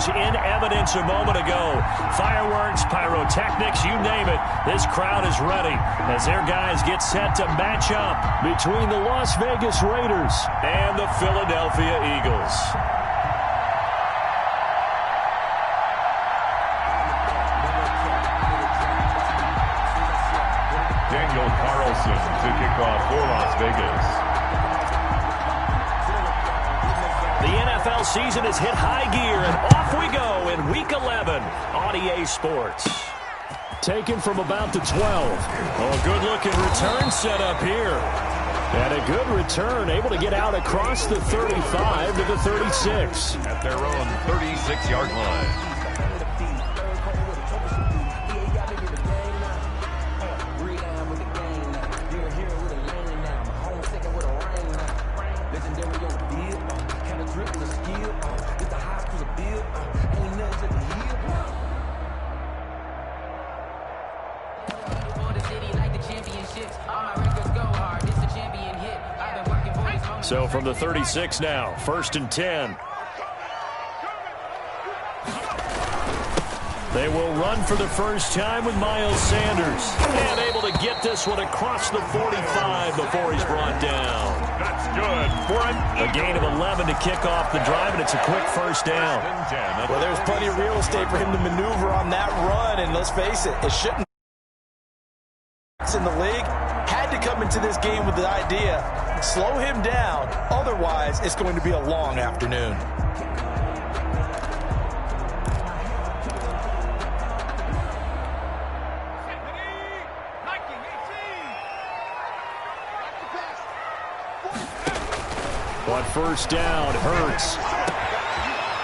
was in evidence a moment ago. Fireworks, pyrotechnics, you name it. This crowd is ready as their guys get set to match up between the Las Vegas Raiders and the Philadelphia Eagles. To kick off for Las Vegas. The NFL season has hit high gear, and off we go in Week 11 on EA Sports. Taken from about the 12. Oh, good-looking return set up here. And a good return, able to get out across the 35 to the 36. At their own 36-yard line. So from the 36 now, 1st and 10. They will run for the first time with Miles Sanders. And able to get this one across the 45 before he's brought down. That's good for a gain of 11 to kick off the drive, and it's a quick first down. Well, there's plenty of real estate for him to maneuver on that run, and let's face it, it shouldn't. In the league, had to come into this game with the idea, slow him down, otherwise it's going to be a long afternoon. On first down, Hurts.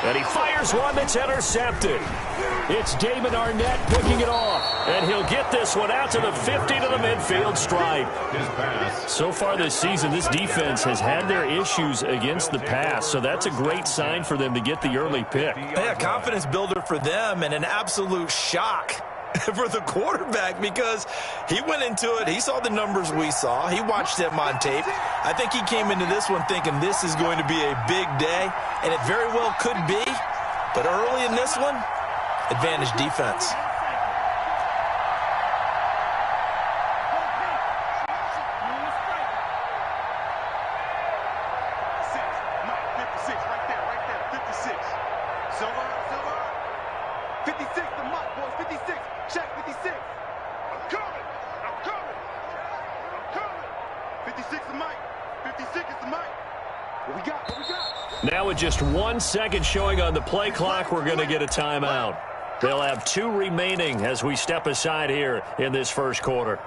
And he fires one that's intercepted. It's David Arnett picking it off. And he'll get this one out to the 50 to the midfield stripe. So far this season, this defense has had their issues against the pass. So that's a great sign for them to get the early pick. Yeah, confidence builder for them and an absolute shock for the quarterback because he went into it. He saw the numbers we saw. He watched them on tape. I think he came into this one thinking this is going to be a big day, and it very well could be. But early in this one, advantage defense. Now with just 1 second showing on the play clock, we're going to get a timeout. They'll have 2 remaining as we step aside here in this first quarter.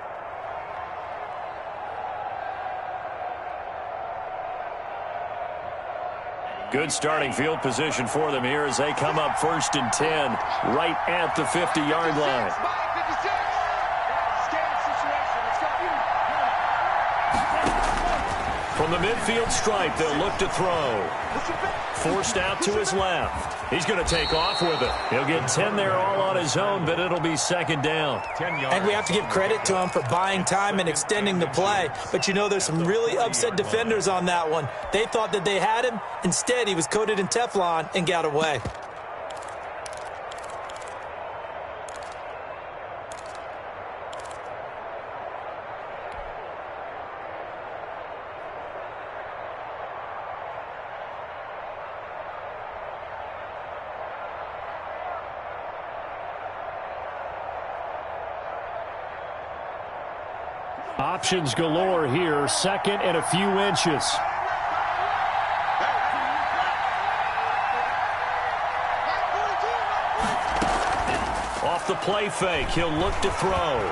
Good starting field position for them here as they come up 1st and 10 right at the 50-yard line. From the midfield stripe, they'll look to throw. Forced out to his left. He's going to take off with it. He'll get 10 there all on his own, but it'll be 2nd down. And we have to give credit to him for buying time and extending the play. But, you know, there's some really upset defenders on that one. They thought that they had him. Instead, he was coated in Teflon and got away. Options galore here, 2nd and a few inches. Off the play fake, he'll look to throw.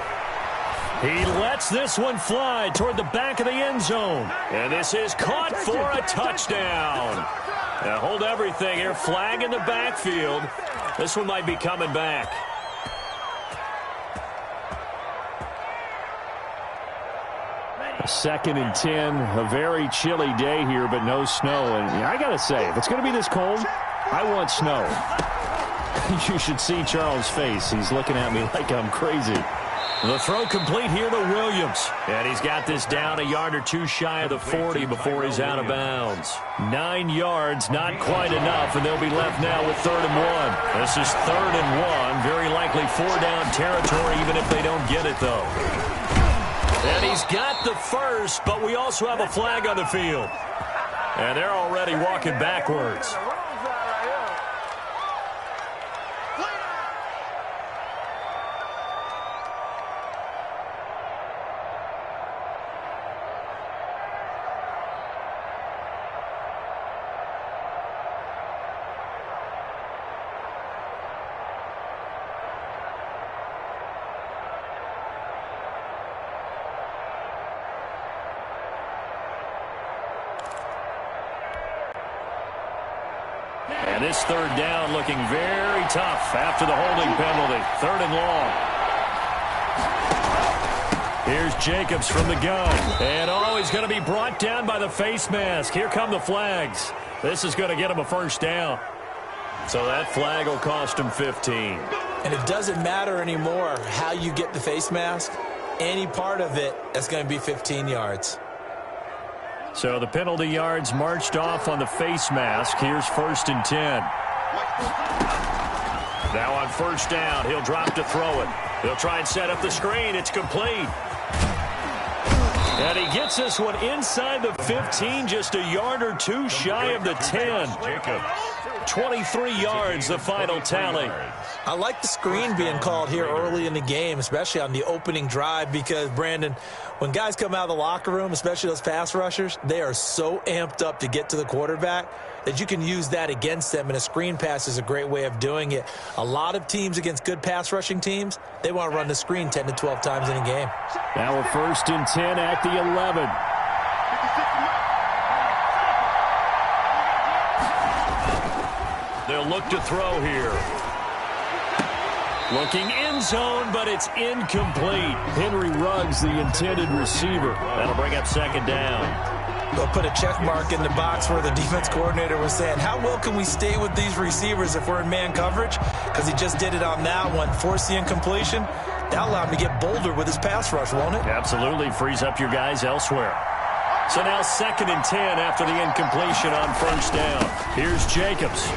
He lets this one fly toward the back of the end zone. And this is caught for a touchdown. Now hold everything here, flag in the backfield. This one might be coming back. Second and 10, a very chilly day here, but no snow. And I got to say, if it's going to be this cold, I want snow. You should see Charles' face. He's looking at me like I'm crazy. The throw complete here to Williams. And he's got this down a yard or two shy of the 40 before he's out of bounds. 9 yards, not quite enough, and they'll be left now with 3rd and 1. This is 3rd and 1. Very likely 4-down territory, even if they don't get it, though. And he's got the first, but we also have a flag on the field. And they're already walking backwards. And this 3rd down looking very tough after the holding penalty. 3rd and long. Here's Jacobs from the gun. And he's going to be brought down by the face mask. Here come the flags. This is going to get him a 1st down. So that flag will cost him 15. And it doesn't matter anymore how you get the face mask. Any part of it, that's going to be 15 yards. So the penalty yards marched off on the face mask. Here's 1st and 10. Now on 1st down, he'll drop to throw it. He'll try and set up the screen. It's complete. And he gets this one inside the 15, just a yard or two shy of the 10. 23 yards, the final tally. I like the screen being called here early in the game, especially on the opening drive, because, Brandon, when guys come out of the locker room, especially those pass rushers, they are so amped up to get to the quarterback that you can use that against them, and a screen pass is a great way of doing it. A lot of teams against good pass rushing teams, they want to run the screen 10 to 12 times in a game. Now a 1st and 10 at the 11. They'll look to throw here. Looking end zone, but it's incomplete. Henry Ruggs, the intended receiver. That'll bring up 2nd down. They'll put a check mark in the box where the defense coordinator was saying, how well can we stay with these receivers if we're in man coverage? Because he just did it on that one. Force the incompletion. That'll allow him to get bolder with his pass rush, won't it? Absolutely. Frees up your guys elsewhere. So now 2nd and 10 after the incompletion on 1st down. Here's Jacobs.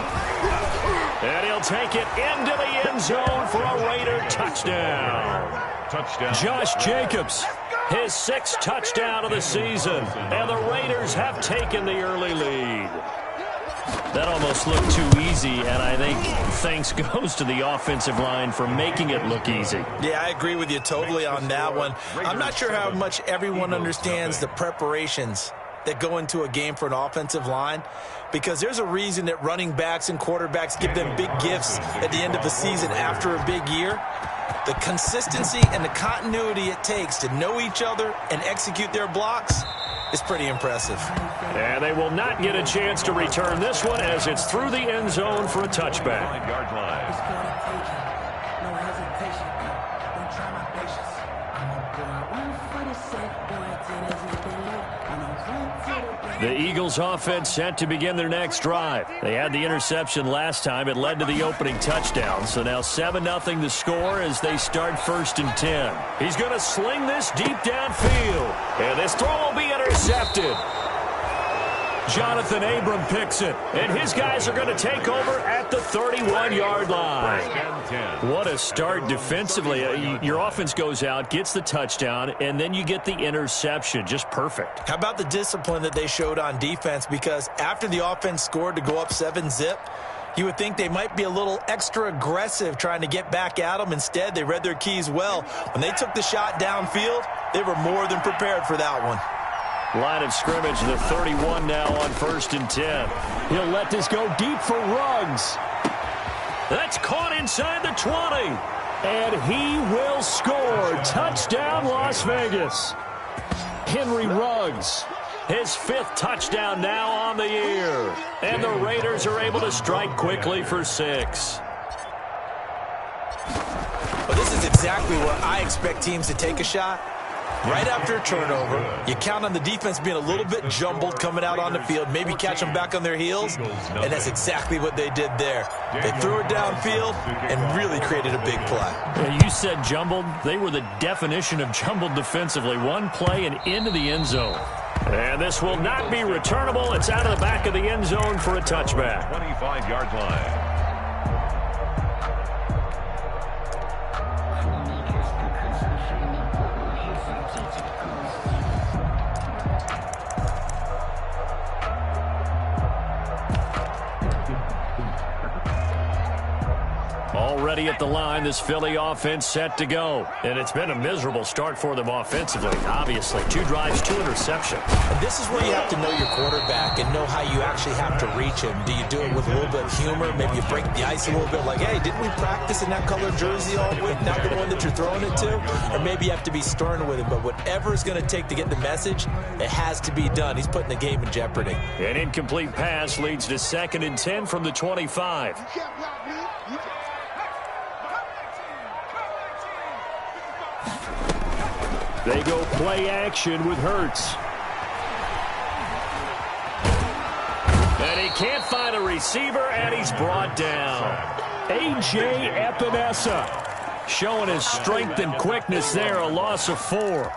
And he'll take it into the end zone for a Raider touchdown. Josh Jacobs, his 6th touchdown of the season. And the Raiders have taken the early lead. That almost looked too easy, and I think thanks goes to the offensive line for making it look easy. Yeah, I agree with you totally on that one. I'm not sure how much everyone understands the preparations that go into a game for an offensive line, because there's a reason that running backs and quarterbacks give them big gifts at the end of the season after a big year. The consistency and the continuity it takes to know each other and execute their blocks is pretty impressive. And they will not get a chance to return this one as it's through the end zone for a touchback. The Eagles offense set to begin their next drive. They had the interception last time. It led to the opening touchdown. So now 7-0 the score as they start 1st and 10. He's going to sling this deep downfield. And this throw will be intercepted. Jonathan Abram picks it. And his guys are going to take over at the 31-yard line. What a start defensively. Your offense goes out, gets the touchdown, and then you get the interception. Just perfect. How about the discipline that they showed on defense? Because after the offense scored to go up 7-zip, you would think they might be a little extra aggressive trying to get back at them. Instead, they read their keys well. When they took the shot downfield, they were more than prepared for that one. Line of scrimmage, the 31 now on 1st and 10. He'll let this go deep for Ruggs. That's caught inside the 20. And he will score. Touchdown, Las Vegas. Henry Ruggs, his 5th touchdown now on the year. And the Raiders are able to strike quickly for 6. Well, this is exactly where I expect teams to take a shot. Right after a turnover, you count on the defense being a little bit jumbled coming out on the field, maybe catch them back on their heels, and that's exactly what they did there. They threw it downfield and really created a big play. Yeah, you said jumbled. They were the definition of jumbled defensively. One play and into the end zone. And this will not be returnable. It's out of the back of the end zone for a touchback. 25-yard line. Already at the line, this Philly offense set to go. And it's been a miserable start for them offensively, obviously. 2 drives, 2 interceptions. And this is where you have to know your quarterback and know how you actually have to reach him. Do you do it with a little bit of humor? Maybe you break the ice a little bit like, hey, didn't we practice in that colored jersey all week, not the one that you're throwing it to? Or maybe you have to be stern with him. But whatever it's going to take to get the message, it has to be done. He's putting the game in jeopardy. An incomplete pass leads to 2nd and 10 from the 25. They go play action with Hurts. And he can't find a receiver, and he's brought down. A.J. Epinesa showing his strength and quickness there, a loss of 4.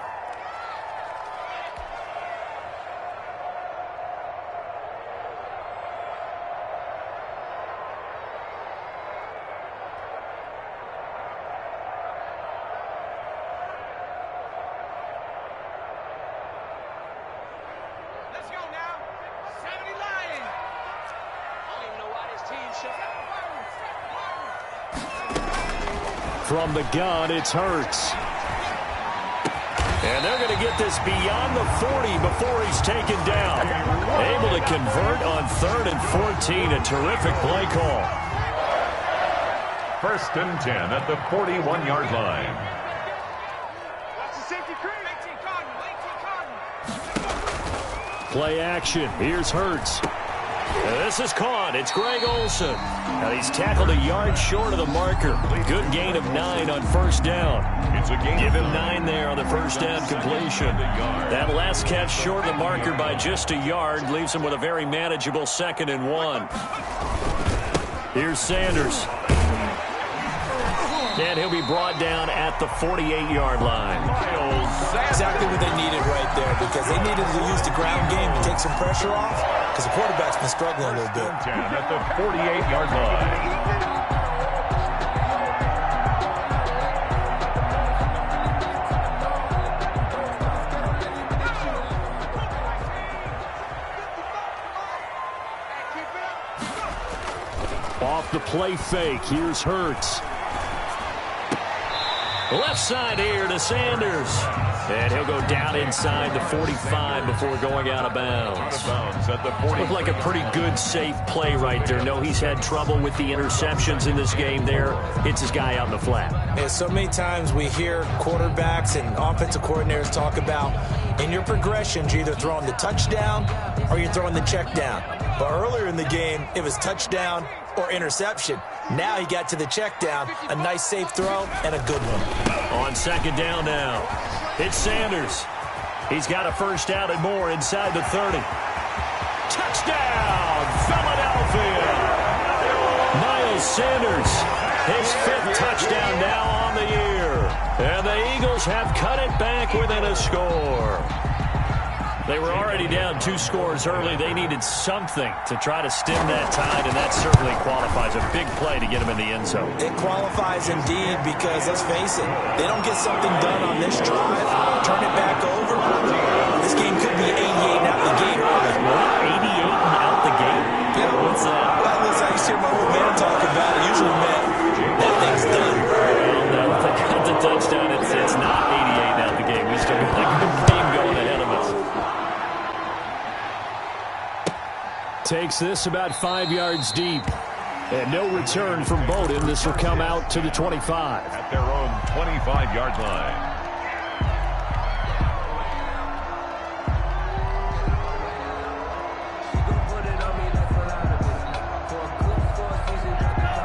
From the gun, it's Hurts. And they're going to get this beyond the 40 before he's taken down. Able to convert on 3rd and 14. A terrific play call. 1st and 10 at the 41-yard line. Play action. Here's Hurts. This is caught. It's Greg Olsen. Now he's tackled a yard short of the marker. Good gain of 9 on 1st down. Give him 9 there on the 1st down completion. That last catch short of the marker by just a yard leaves him with a very manageable 2nd and 1. Here's Sanders. And he'll be brought down at the 48-yard line. Exactly what they needed right there, because they needed to use the ground game to take some pressure off, because the quarterback's been struggling a little bit. At the 48-yard line. Off the play fake, here's Hurts. Left side here to Sanders. And he'll go down inside the 45 before going out of bounds. Looked like a pretty good, safe play right there. No, he's had trouble with the interceptions in this game there. Hits his guy out in the flat. And so many times we hear quarterbacks and offensive coordinators talk about, in your progressions, you're either throwing the touchdown or you're throwing the check down. But earlier in the game, it was touchdown or interception. Now he got to the check down, a nice safe throw, and a good one. On 2nd down now, it's Sanders. He's got a 1st down and more inside the 30. Touchdown, Philadelphia! Miles Sanders, his 5th touchdown now on the year. And the Eagles have cut it back within a score. They were already down 2 scores early. They needed something to try to stem that tide, and that certainly qualifies. A big play to get them in the end zone. It qualifies indeed, because let's face it, they don't get something done on this drive, turn it back over, this game could be 88 and out the gate early. What? 88 and out the gate? Yeah. What's that? Well, listen, I used to hear my old man talk about it. Usually meant that thing's done. Well, no, they got the touchdown. It's not 88 and out the gate. We still got a good game going ahead of us. Takes this about 5 yards deep. And no return from Bowden. This will come out to the 25. At their own 25-yard line.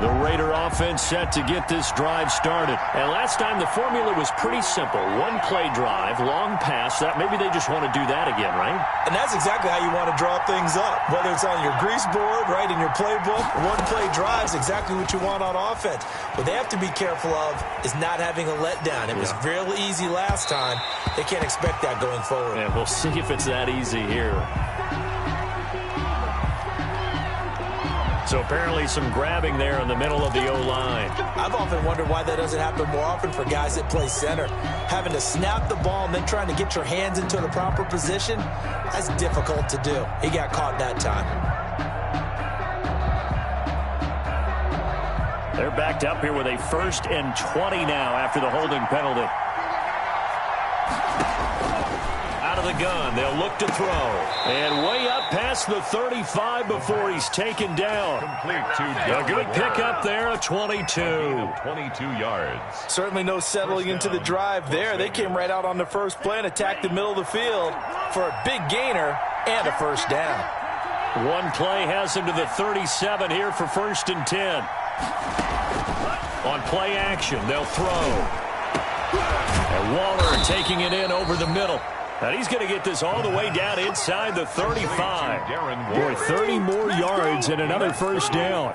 The Raider offense set to get this drive started. And last time the formula was pretty simple. One play drive, long pass. That maybe they just want to do that again, right? And that's exactly how you want to draw things up. Whether it's on your grease board, right, in your playbook, one play drive is exactly what you want on offense. What they have to be careful of is not having a letdown. It was real easy last time. They can't expect that going forward. And we'll see if it's that easy here. So apparently some grabbing there in the middle of the O-line. I've often wondered why that doesn't happen more often for guys that play center. Having to snap the ball and then trying to get your hands into the proper position, that's difficult to do. He got caught that time. They're backed up here with a 1st and 20 now after the holding penalty. Out of the gun, they'll look to throw. And way up past the 35 before he's taken down. Complete to A good pickup there, a 22. 22 yards. Certainly no settling into the drive there. They came right out on the first play and attacked the middle of the field for a big gainer and a 1st down. One play has him to the 37 here for 1st and 10. On play action, they'll throw. And Waller taking it in over the middle. And he's going to get this all the way down inside the 35. Boy, 30 more yards and another 1st down.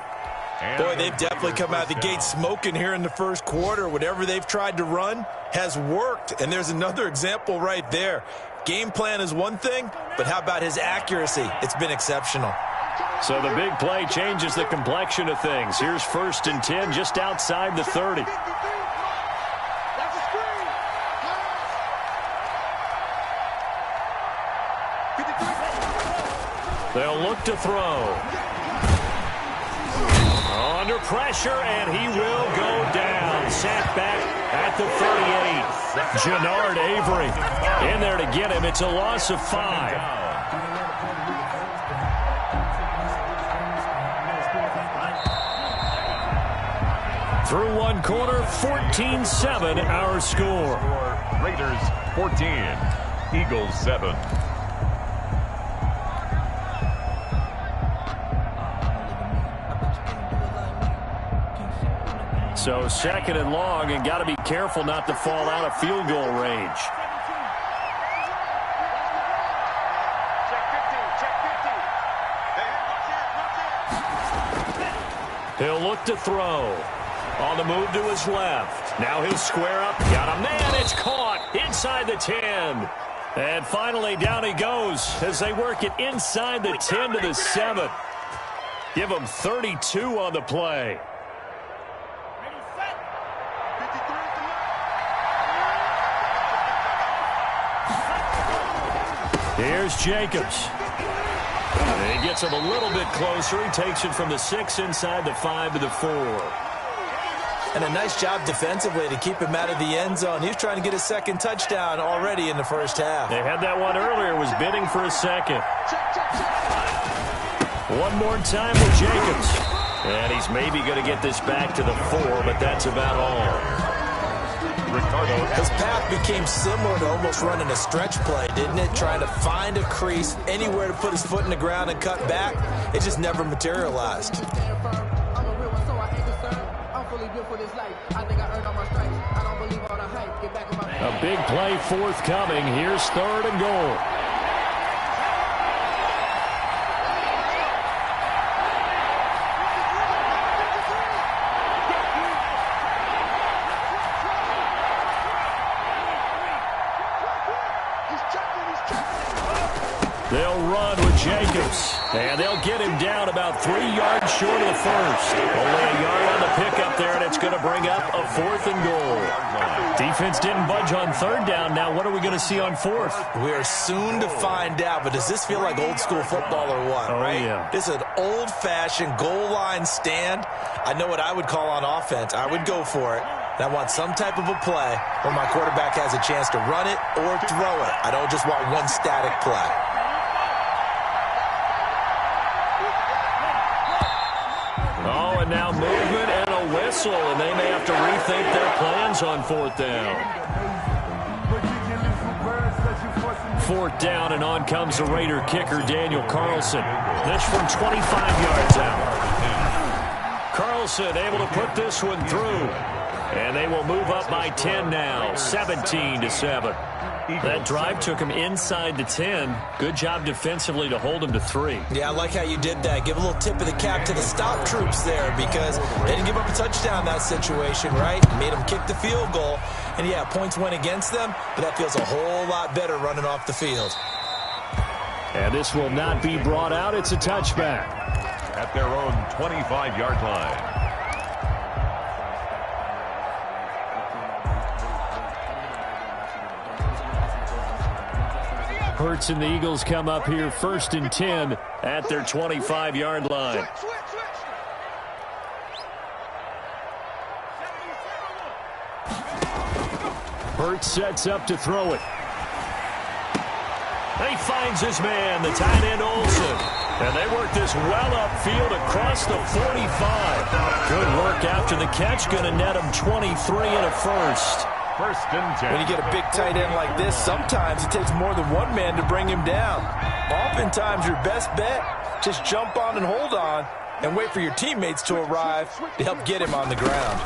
Boy, they've definitely come out of the gate smoking here in the first quarter. Whatever they've tried to run has worked. And there's another example right there. Game plan is one thing, but how about his accuracy? It's been exceptional. So the big play changes the complexion of things. Here's 1st and 10 just outside the 30. They'll look to throw. Under pressure, and he will go down. Sacked back at the 38. Jannard Avery in there to get him. It's a loss of 5. Through one quarter, 14-7 our score. Raiders 14, Eagles 7. So 2nd and long, and got to be careful not to fall out of field goal range. He'll look to throw. On the move to his left. Now he'll square up. Got a man. It's caught inside the 10. And finally down he goes as they work it inside the 10 to the 7. Give him 32 on the play. Here's Jacobs. And he gets him a little bit closer. He takes it from the 6 inside the 5 to the 4. And a nice job defensively to keep him out of the end zone. He was trying to get a 2nd touchdown already in the first half. They had that one earlier, was bidding for a 2nd. One more time with Jacobs. And he's maybe going to get this back to the 4, but that's about all. His path became similar to almost running a stretch play, didn't it? Trying to find a crease, anywhere to put his foot in the ground and cut back. It just never materialized. A big play forthcoming. Here's 3rd and goal. They'll run with Jacobs, and they'll get him down about 3 yards short of the 1st. Only a yard on the pickup there, and it's going to bring up a 4th and goal. Defense didn't budge on 3rd down. Now what are we going to see on 4th? We are soon to find out, but does this feel like old school football or what? Oh, right? Yeah. This is an old-fashioned goal line stand. I know what I would call on offense. I would go for it. And I want some type of a play where my quarterback has a chance to run it or throw it. I don't just want one static play. Oh, and now movement and a whistle, and they may have to rethink their plans on 4th down. 4th down, and on comes the Raider kicker, Daniel Carlson. This from 25 yards out. Olsen able to put this one through. And they will move up by 10 now, 17-7. That drive took him inside the 10. Good job defensively to hold him to 3. Yeah, I like how you did that. Give a little tip of the cap to the stop troops there because they didn't give up a touchdown in that situation, right? Made them kick the field goal. And, yeah, points went against them, but that feels a whole lot better running off the field. And this will not be brought out. It's a touchback. At their own 25-yard line. Hurts and the Eagles come up here 1st and 10 at their 25-yard line. Hurts sets up to throw it. He finds his man, the tight end Olsen. And they work this well upfield across the 45. Good work after the catch. Going to net him 23 and a first. 1st and 10. When you get a big tight end like this, sometimes it takes more than one man to bring him down. Oftentimes, your best bet, just jump on and hold on and wait for your teammates to arrive to help get him on the ground.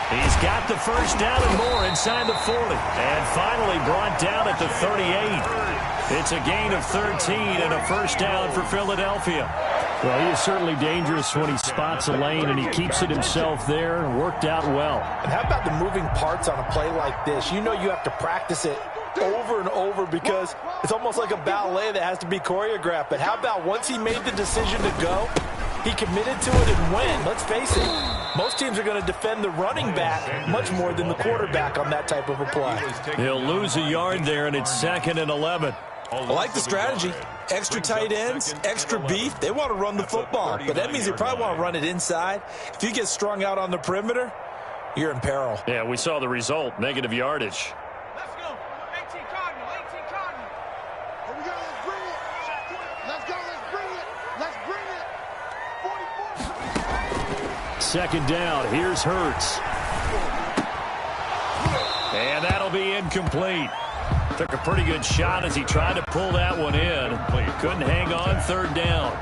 He's got the first down and more inside the 40. And finally brought down at the 38. It's a gain of 13 and a first down for Philadelphia. Well, he is certainly dangerous when he spots a lane and he keeps it himself there. Worked out well. And how about the moving parts on a play like this? You know you have to practice it over and over because it's almost like a ballet that has to be choreographed. But how about once he made the decision to go, he committed to it and went. Let's face it, most teams are going to defend the running back much more than the quarterback on that type of a play. He'll lose a yard there, and it's 2nd and 11. I like the strategy. Extra tight ends, extra beef. They want to run the football, but that means they probably want to run it inside. If you get strung out on the perimeter, you're in peril. Yeah, we saw the result, negative yardage. Let's go. 18 Cardinal, 18 Cardinal. Here we go, let's bring it. Let's go, let's bring it. Let's bring it. 44. 2nd down, here's Hurts. And that'll be incomplete. Took a pretty good shot as he tried to pull that one in. Couldn't hang on 3rd down.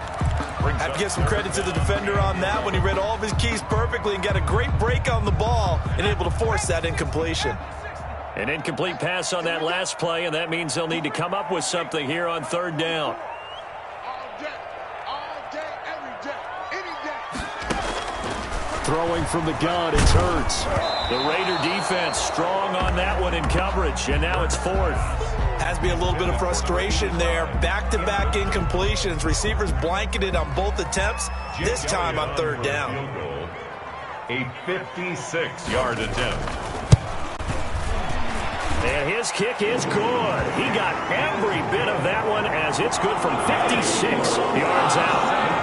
Have to give some credit to the defender on that when he read all of his keys perfectly and got a great break on the ball and able to force that incompletion. An incomplete pass on that last play, and that means they'll need to come up with something here on 3rd down. All day, every day, any day. Throwing from the gun, it's Hurts. The Raider defense strong on that one in coverage, and now it's 4th. Has to be a little bit of frustration there. Back-to-back incompletions. Receivers blanketed on both attempts, this time on 3rd down. A 56-yard attempt. And his kick is good. He got every bit of that one as it's good from 56 yards out.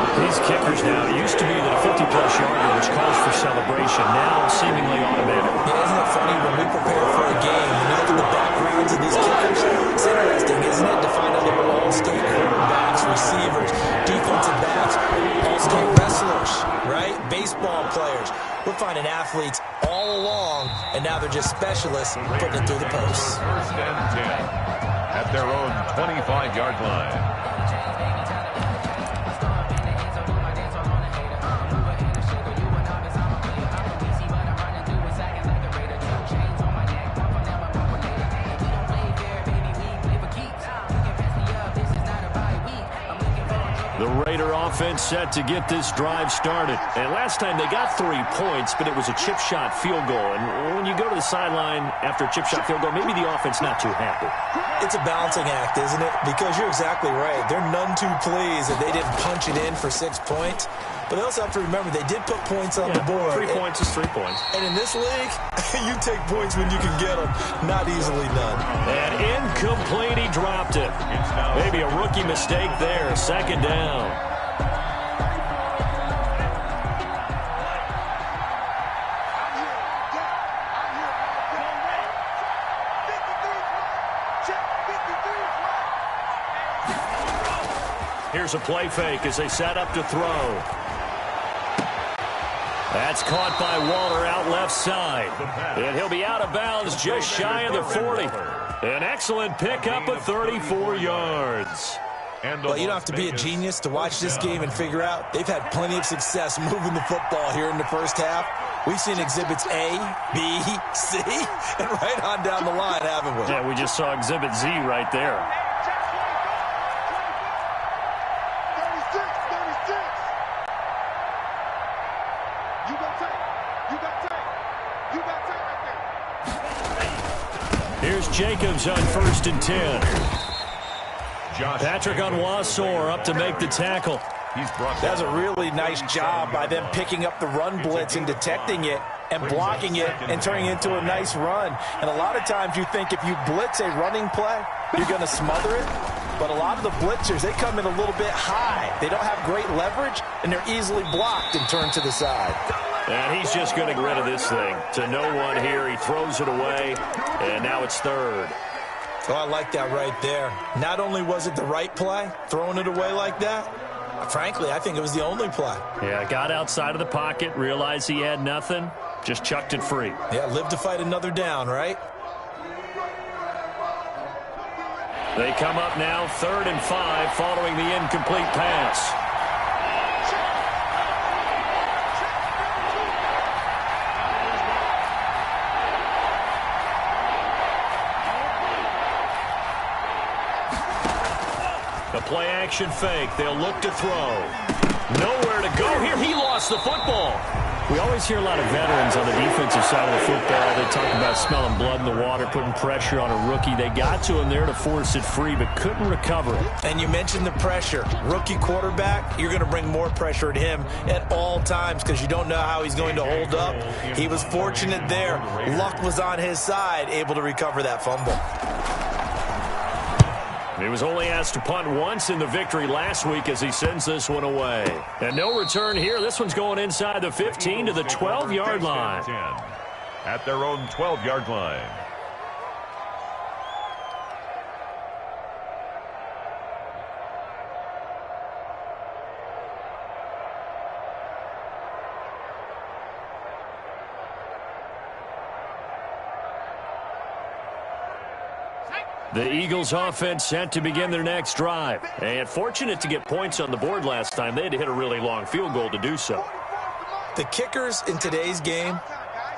These kickers now, it used to be that a 50-plus yarder, which calls for celebration, now seemingly automatic. Yeah, isn't it funny when we prepare for a game, when you look at the backgrounds of these kickers, it's interesting, isn't it, to find out they were all-state quarterbacks, receivers, defensive backs, all-state wrestlers, right? Baseball players. We're finding athletes all along, and now they're just specialists putting it through the posts. 1st and 10 at their own 25-yard line. The Raider offense set to get this drive started. And last time they got 3 points, but it was a chip shot field goal. And when you go to the sideline after a chip shot field goal, maybe the offense not too happy. It's a balancing act, isn't it? Because you're exactly right. They're none too pleased that they didn't punch it in for 6 points. But they also have to remember they did put points on the board. 3 points is 3 points. And in this league, you take points when you can get them. Not easily done. And incomplete, he dropped it. Maybe a rookie mistake there. 2nd down. Here's a play fake as they set up to throw. That's caught by Waller out left side. And he'll be out of bounds just shy of the 40. An excellent pickup of 34 yards. Well, you don't have to be a genius to watch this game and figure out they've had plenty of success moving the football here in the first half. We've seen exhibits A, B, C, and right on down the line, haven't we? Yeah, we just saw exhibit Z right there. 36. You got tape. You got tape. You got tape right there. Here's Jacobs on 1st and 10. Patrick Onwuasor up to make the tackle. That's a really nice job by them picking up the run blitz and detecting it and blocking it and turning it into a nice run. And a lot of times you think if you blitz a running play, you're going to smother it. But a lot of the blitzers, they come in a little bit high. They don't have great leverage, and they're easily blocked and turned to the side. And he's just going to get rid of this thing. To no one here. He throws it away, and now it's 3rd. Oh, I like that right there. Not only was it the right play, throwing it away like that, frankly, I think it was the only play. Yeah, got outside of the pocket, realized he had nothing, just chucked it free. Yeah, live to fight another down, right? They come up now 3rd and 5 following the incomplete pass. The play action fake. They'll look to throw. Nowhere to go here. He lost the football. We always hear a lot of veterans on the defensive side of the football. They talk about smelling blood in the water, putting pressure on a rookie. They got to him there to force it free, but couldn't recover it. And you mentioned the pressure. Rookie quarterback, you're going to bring more pressure at him at all times because you don't know how he's going to hold up. He was fortunate there. Luck was on his side, able to recover that fumble. He was only asked to punt once in the victory last week as he sends this one away. And no return here. This one's going inside the 15 to the 12-yard line. At their own 12-yard line. The Eagles offense set to begin their next drive. And fortunate to get points on the board last time. They had to hit a really long field goal to do so. The kickers in today's game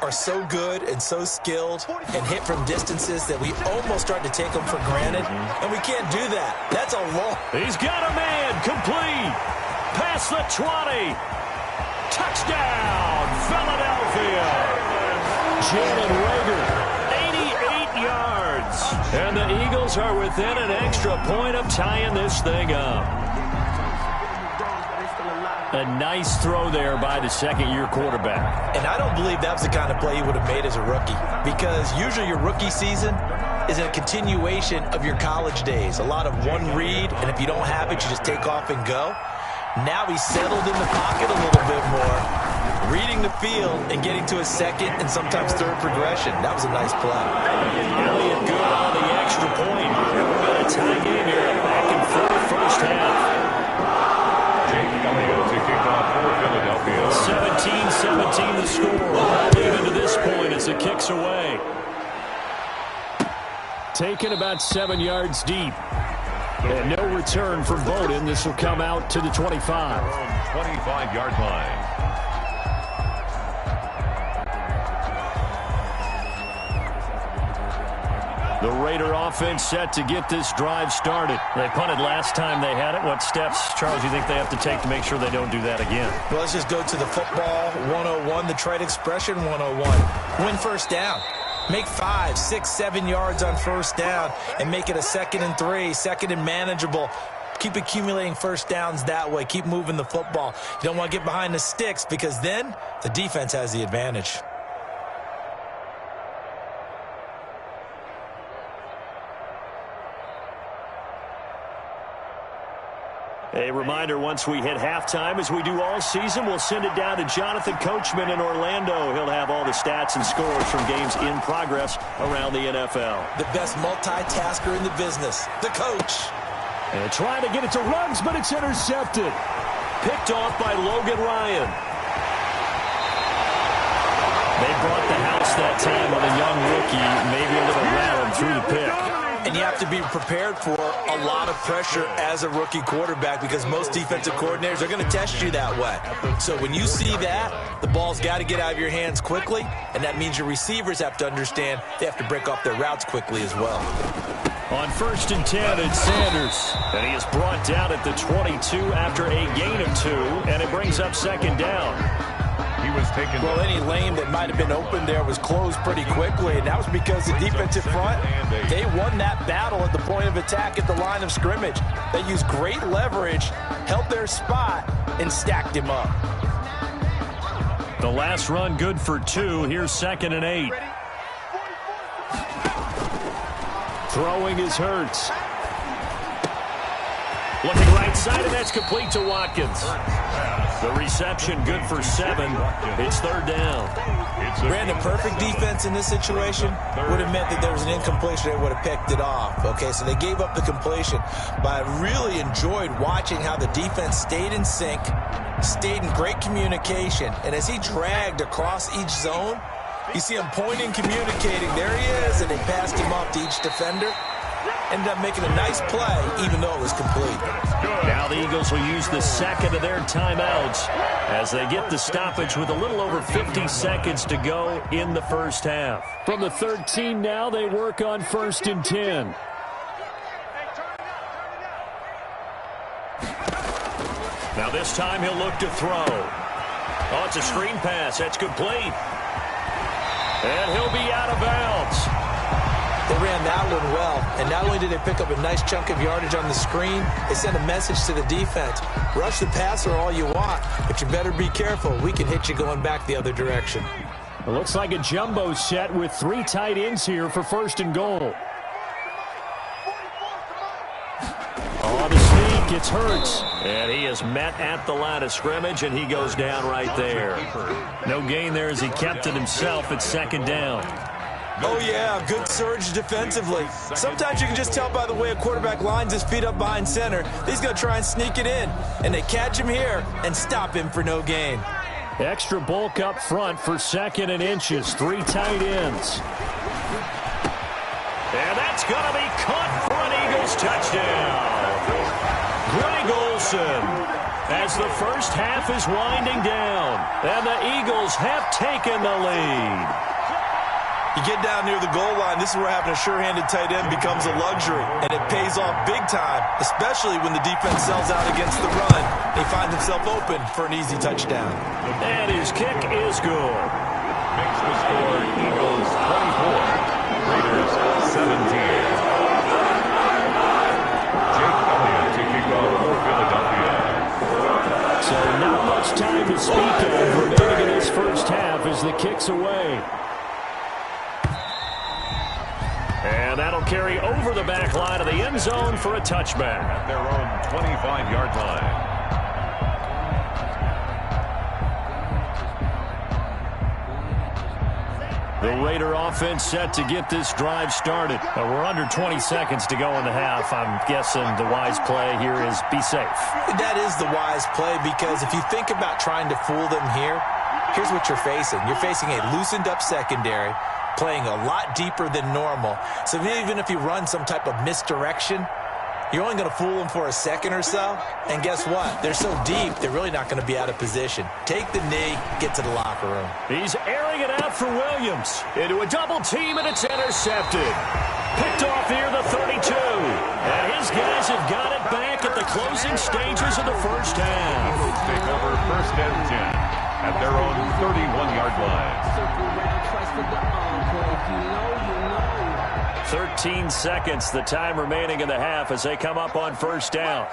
are so good and so skilled and hit from distances that we almost start to take them for granted. And we can't do that. That's a long. He's got a man. Complete. Past the 20. Touchdown, Philadelphia. Jalen Reagor. And the Eagles are within an extra point of tying this thing up. A nice throw there by the second-year quarterback. And I don't believe that was the kind of play he would have made as a rookie, because usually your rookie season is a continuation of your college days. A lot of one read, and if you don't have it, you just take off and go. Now he's settled in the pocket a little bit more, reading the field and getting to a second and sometimes third progression. That was a nice play. Elliott good on the extra point. We've got a tie game here, a back and forth first half. Jake Elliott to kick off for Philadelphia. 17-17 the score. Even to this point as it kicks away. Taken about 7 yards deep. And no return from Bowden. This will come out to the 25. 25-yard line. The Raider offense set to get this drive started. They punted last time they had it. What steps, Charles, do you think they have to take to make sure they don't do that again? Well, let's just go to the football 101, the trade expression 101. Win first down. Make 5, 6, 7 yards on first down and make it a 2nd and 3, 2nd and manageable. Keep accumulating first downs that way. Keep moving the football. You don't want to get behind the sticks because then the defense has the advantage. A reminder, once we hit halftime, as we do all season, we'll send it down to Jonathan Coachman in Orlando. He'll have all the stats and scores from games in progress around the NFL. The best multitasker in the business, the coach. And trying to get it to Ruggs, but it's intercepted. Picked off by Logan Ryan. They brought the house that time with a young rookie, maybe a little rattled through the pick. And you have to be prepared for a lot of pressure as a rookie quarterback because most defensive coordinators are going to test you that way. So when you see that, the ball's got to get out of your hands quickly, and that means your receivers have to understand they have to break off their routes quickly as well. On 1st and 10, it's Sanders. And he is brought down at the 22 after a gain of 2, and it brings up 2nd down. He was taken. Well, any lane that might have been open there was closed pretty quickly, and that was because the defensive front, they won that battle at the point of attack at the line of scrimmage. They used great leverage, held their spot, and stacked him up. The last run good for 2. Here's 2nd and 8. Throwing is Hurts. Looking right side, and that's complete to Watkins. The reception good for 7. It's 3rd down. Brandon, perfect defense in this situation would have meant that there was an incompletion. They would have picked it off. Okay, so they gave up the completion. But I really enjoyed watching how the defense stayed in sync, stayed in great communication. And as he dragged across each zone, you see him pointing, communicating. There he is, and they passed him off to each defender. Ended up making a nice play, even though it was complete. Now the Eagles will use the 2nd of their timeouts as they get the stoppage with a little over 50 seconds to go in the first half. From the 13 now, they work on 1st and 10. Now this time he'll look to throw. Oh, it's a screen pass. That's complete. And he'll be out of bounds. They ran that one well, and not only did they pick up a nice chunk of yardage on the screen, they sent a message to the defense. Rush the passer all you want, but you better be careful. We can hit you going back the other direction. It looks like a jumbo set with 3 tight ends here for 1st and goal. On the sneak, it's Hurts. And he is met at the line of scrimmage, and he goes down right there. No gain there as he kept it himself at 2nd down. Oh, yeah, good surge defensively. Sometimes you can just tell by the way a quarterback lines his feet up behind center. He's going to try and sneak it in, and they catch him here and stop him for no gain. Extra bulk up front for 2nd and inches. 3 tight ends. And that's going to be caught for an Eagles touchdown. Greg Olsen, as the first half is winding down, and the Eagles have taken the lead. You get down near the goal line, this is where having a sure-handed tight end becomes a luxury, and it pays off big time, especially when the defense sells out against the run. He finds himself open for an easy touchdown. And his kick is good. Makes the score Eagles 24, Raiders 17. Jake Elliott to kick off for Philadelphia. So not much time to speak of remaining in this first half as the kick's away. And that'll carry over the back line of the end zone for a touchback. At their own 25-yard line. The Raider offense set to get this drive started. We're under 20 seconds to go in the half. I'm guessing the wise play here is be safe. That is the wise play because if you think about trying to fool them here, here's what you're facing. You're facing a loosened-up secondary, playing a lot deeper than normal. So even if you run some type of misdirection, you're only going to fool them for a second or so. And guess what? They're so deep, they're really not going to be out of position. Take the knee, get to the locker room. He's airing it out for Williams. Into a double team, and it's intercepted. Picked off near the 32. And his guys have got it back at the closing stages of the first half. Eagles take over 1st and 10 at their own 31-yard line. 13 seconds, the time remaining in the half as they come up on 1st down.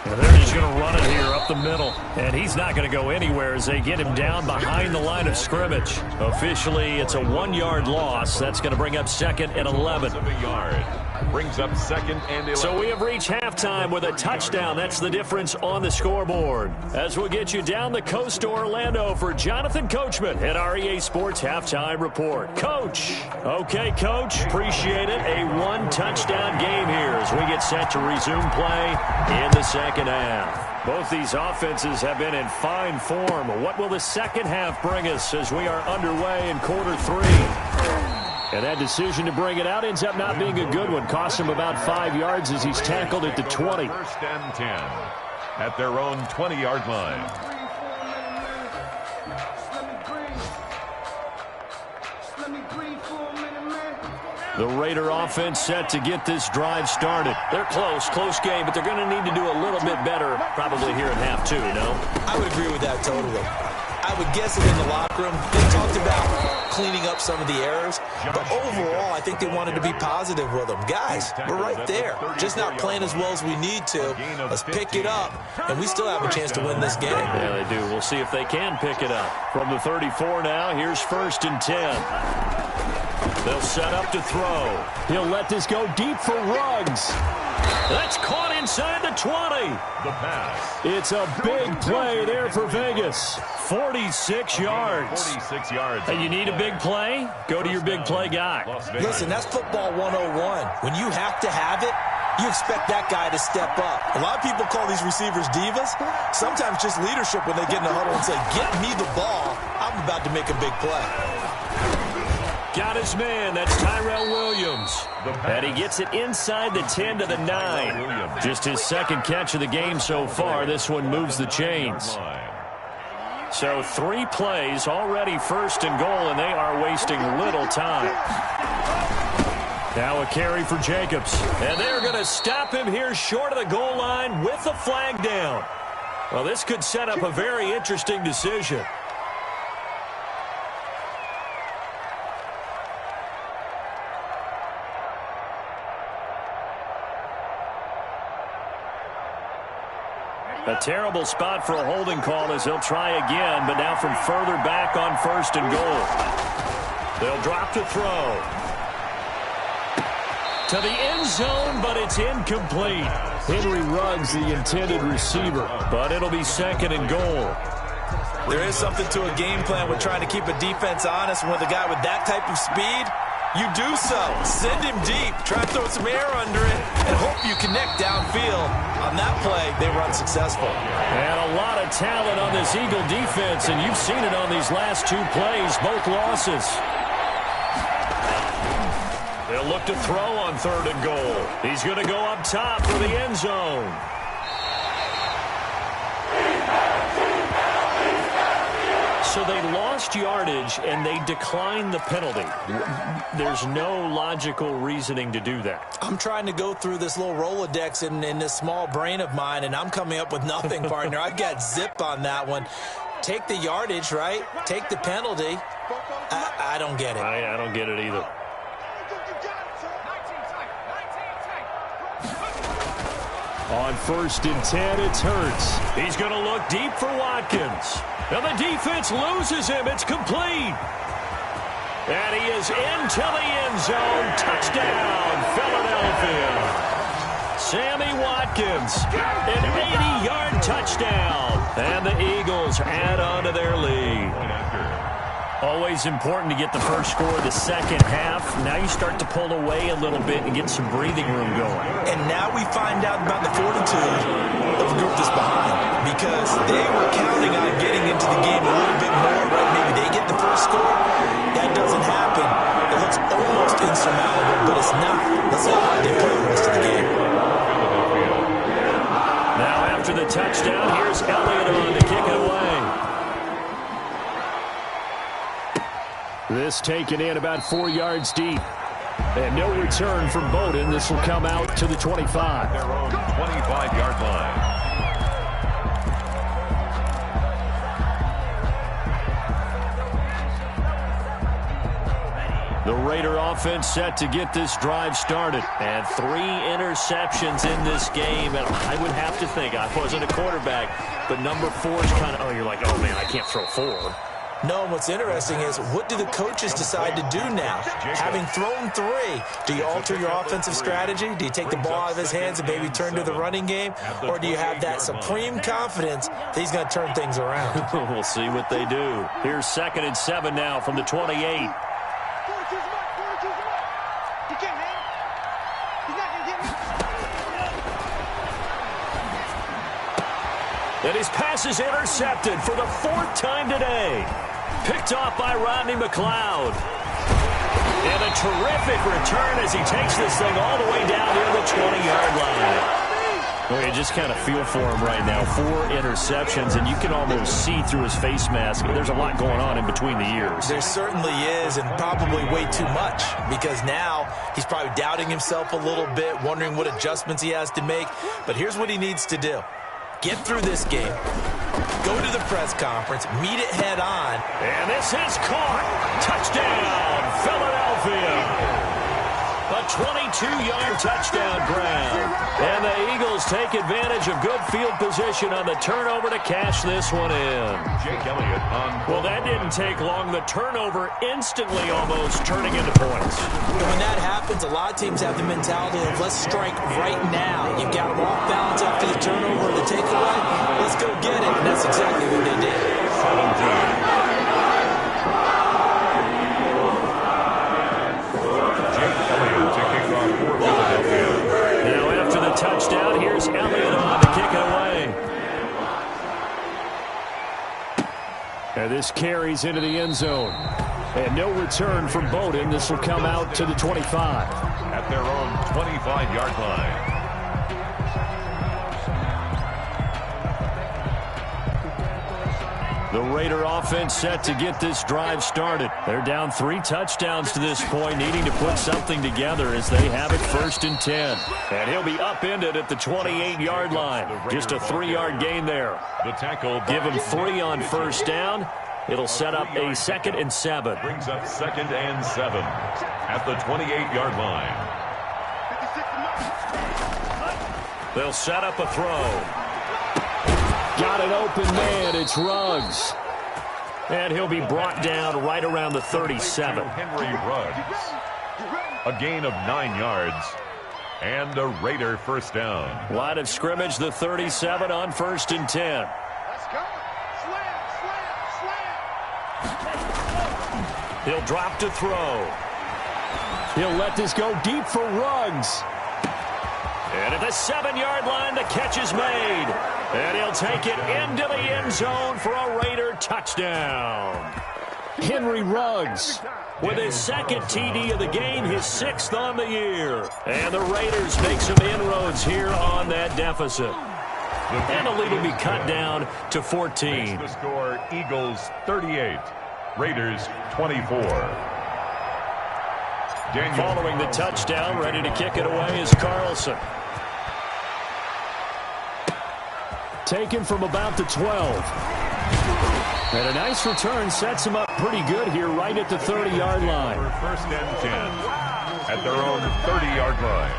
And they're just going to run it here up the middle. And he's not going to go anywhere as they get him down behind the line of scrimmage. Officially, it's a 1-yard loss. That's going to bring up 2nd and 11. Of a yard. Brings up 2nd and 11. So we have reached halftime with a touchdown. That's the difference on the scoreboard. As we'll get you down the coast to Orlando for Jonathan Coachman at our EA Sports Halftime Report. Coach. Okay, Coach. Appreciate it. A one-touchdown game here as we get set to resume play in the second half. Both these offenses have been in fine form. What will the second half bring us as we are underway in quarter 3? And that decision to bring it out ends up not being a good one. Cost him about 5 yards as he's tackled at the 20. 1st and 10 at their own 20-yard line. The Raider offense set to get this drive started. They're close game, but they're going to need to do a little bit better probably here in half 2, no? I would agree with that totally. I would guess it in the locker room. They talked about cleaning up some of the errors, but overall, I think they wanted to be positive with them. Guys, we're right there. Just not playing as well as we need to. Let's pick it up, and we still have a chance to win this game. Yeah, they do. We'll see if they can pick it up. From the 34 now, here's 1st and 10. They'll set up to throw. He'll let this go deep for Ruggs. That's caught inside the 20. The pass. It's a big play there for Vegas. 46 yards. 46 yards. Hey, you need a big play? Go to your big play guy. Listen, that's football 101. When you have to have it, you expect that guy to step up. A lot of people call these receivers divas. Sometimes just leadership when they get in the huddle and say, get me the ball. I'm about to make a big play. Got his man. That's Tyrell Williams. And he gets it inside the 10 to the 9. Just his second catch of the game so far. This one moves the chains. So 3 plays, already 1st and goal, and they are wasting little time. Now a carry for Jacobs. And they're going to stop him here short of the goal line with the flag down. Well, this could set up a very interesting decision. A terrible spot for a holding call as they'll try again, but now from further back on 1st and goal. They'll drop to throw. To the end zone, but it's incomplete. Henry Ruggs, the intended receiver, but it'll be 2nd and goal. There is something to a game plan with trying to keep a defense honest. And with a guy with that type of speed, you do so. Send him deep. Try to throw some air under it and hope you connect downfield. On that play, they were unsuccessful. And a lot of talent on this Eagle defense, and you've seen it on these last 2 plays, both losses. They'll look to throw on 3rd and goal. He's going to go up top for the end zone. So they lost yardage, and they declined the penalty. There's no logical reasoning to do that. I'm trying to go through this little Rolodex in this small brain of mine, and I'm coming up with nothing, partner. I got zip on that one. Take the yardage, right? Take the penalty. I don't get it. I don't get it either. On 1st and 10, it's Hurts. He's going to look deep for Watkins. And the defense loses him. It's complete. And he is into the end zone. Touchdown, Philadelphia. Sammy Watkins, an 80-yard touchdown. And the Eagles add on to their lead. Always important to get the first score of the second half. Now you start to pull away a little bit and get some breathing room going. And now we find out about the fortitude of a group that's behind, because they were counting on getting into the game a little bit more, right? Maybe they get the first score. That doesn't happen. It looks almost insurmountable, but it's not. Let's see how they play the rest of the game. Now after the touchdown, here's Elliott on to kick it away. This taken in about 4 yards deep. And no return from Bowden. This will come out to the 25. Their own 25-yard line. The Raider offense set to get this drive started. And 3 interceptions in this game. And I would have to think, I wasn't a quarterback, but number 4 is kind of, you're like, oh, man, I can't throw 4. No, what's interesting is what do the coaches decide to do now? Having thrown 3, do you alter your offensive strategy? Do you take the ball out of his hands and maybe turn to the running game? Or do you have that supreme confidence that he's going to turn things around? We'll see what they do. Here's 2nd and 7 now from the 28. And his pass is intercepted for the 4th time today. Picked off by Rodney McLeod. And a terrific return as he takes this thing all the way down near the 20-yard line. Well, you just kind of feel for him right now. 4 interceptions, and you can almost see through his face mask. There's a lot going on in between the ears. There certainly is, and probably way too much, because now he's probably doubting himself a little bit, wondering what adjustments he has to make. But here's what he needs to do. Get through this game, go to the press conference, meet it head on. And this is caught. Touchdown, Philadelphia. A 22-yard touchdown grab. And the Eagles take advantage of good field position on the turnover to cash this one in. Jake Elliott on. Well, that didn't take long. The turnover instantly almost turning into points. When that happens, a lot of teams have the mentality of let's strike right now. You've got them off balance after the turnover or the takeaway. Let's go get it. And that's exactly what they did. 17. Now after the touchdown, here's Elliott on to kick it away. And this carries into the end zone. And no return from Bowden. This will come out to the 25. At their own 25-yard line. The Raider offense set to get this drive started. They're down 3 touchdowns to this point, needing to put something together as they have it 1st and 10. And he'll be upended at the 28-yard line. Just a 3-yard gain there. The tackle. Give him 3 on 1st down. It'll set up a 2nd and 7. Brings up 2nd and 7 at the 28-yard line. They'll set up a throw. Got an open man. It's Ruggs. And he'll be brought down right around the 37. Henry Ruggs. A gain of 9 yards. And a Raider 1st down. Line of scrimmage, the 37 on 1st and 10. Let's go. Slam. He'll drop to throw. He'll let this go deep for Ruggs. And at the 7-yard line, the catch is made. And he'll take it into the end zone for a Raider touchdown. Henry Ruggs with his 2nd TD of the game, his 6th on the year. And the Raiders make some inroads here on that deficit. And the lead will be cut down to 14. The score, Eagles 38, Raiders 24. Following the touchdown, ready to kick it away is Carlson. Taken from about the 12. And a nice return sets him up pretty good here right at the 30-yard line. 1st and 10 at their own 30-yard line.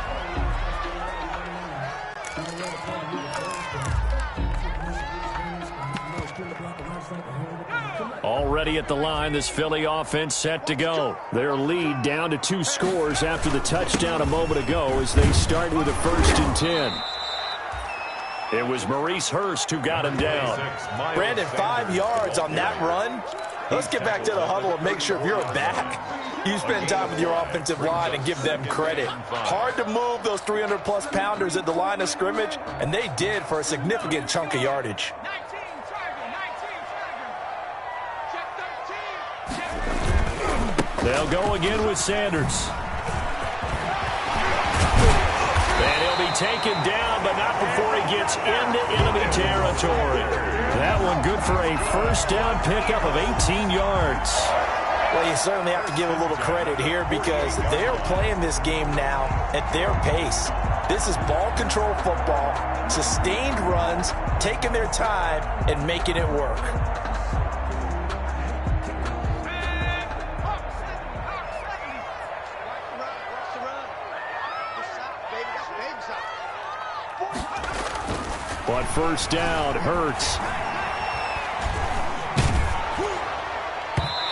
Already at the line, this Philly offense set to go. Their lead down to 2 scores after the touchdown a moment ago as they start with a 1st and 10. It was Maurice Hurst who got him down. Brandon, 5 yards on that run. Let's get back to the huddle and make sure if you're a back, you spend time with your offensive line and give them credit. Hard to move those 300-plus pounders at the line of scrimmage, and they did for a significant chunk of yardage. 19 Check 13. They'll go again with Sanders. And he'll be taken down, but not before he gets into enemy territory. That one good for a 1st down pickup of 18 yards. Well, you certainly have to give a little credit here because they're playing this game now at their pace. This is ball control football, sustained runs, taking their time, and making it work. But 1st down, Hurts.